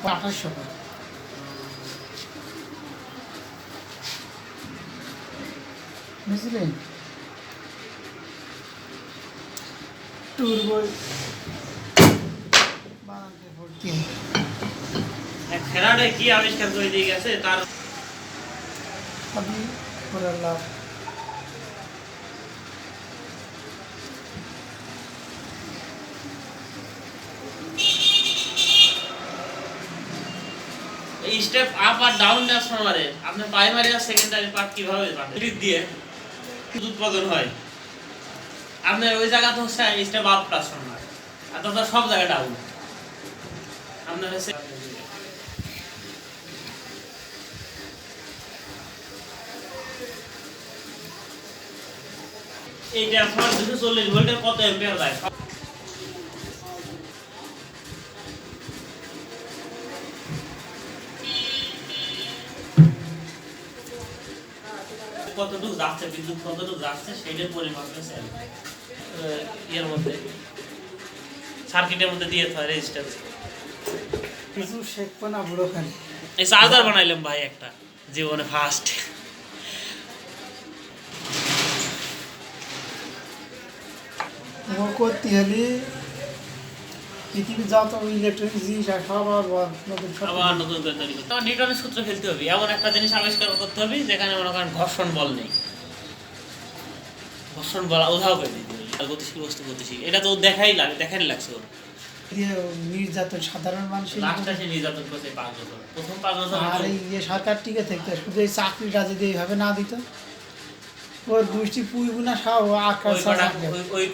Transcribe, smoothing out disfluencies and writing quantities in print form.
2800 বুঝলেন টুরবো বানাতে ভর্তি ফেরাডে কি আবিষ্কার করে দিয়ে গেছে তার আপনি করে লাভ এই স্টেপ আপ আর ডাউন ট্রান্সফরমারে আপনি প্রাইমারি আর সেকেন্ডারি পার্ট কিভাবে পাবেন ক্লিক দিয়ে উৎপাদন হয় আপনার ওই জায়গাতে হচ্ছে স্টেপ আপ ট্রান্সফরমার আর তাছাড়া সব জায়গায় ডাউন আপনার হচ্ছে এই ট্রান্সফরমার 240 ভোল্টের কত অ্যাম্পিয়ার যায় কতটুকু যাচ্ছে বিদ্যুৎ কতটুকু যাচ্ছে সেটার পরিমাপ এর মধ্যে সার্কিটের মধ্যে দিয়ে থাকে রেজিস্ট্যান্স কিছু শেখবো না বুড়ো খান এই চার্জার বানাইলাম ভাই একটা জীবনে ফার্স্ট ও করতে হলে পৃথিবী যত ইলেকট্রনিক জিনিস আর সব আবার নতুন সব আবার নতুন করে তৈরি করতে হবে নিউটনের সূত্র ফেলতে হবে এমন একটা জিনিস আবিষ্কার করতে হবে যেখানে মনে করেন ঘর্ষণ বল নেই ঘর্ষণ বল উধাও করে দিতে হবে আর গতিশীল বস্তু গতিশীল এটা তো দেখাই লাগছে ওর দিয়ে নির্যাতন সাধারণ মানুষের লাস্টটা সে নির্যাতন করছে 5 বছর প্রথম 5 বছর আর এই যে সরকার টিকে থাকতো শুধু এই চাকরিটা যদি এইভাবে না দিত ওর গোষ্ঠী পুইবু না সব আকাশ ওই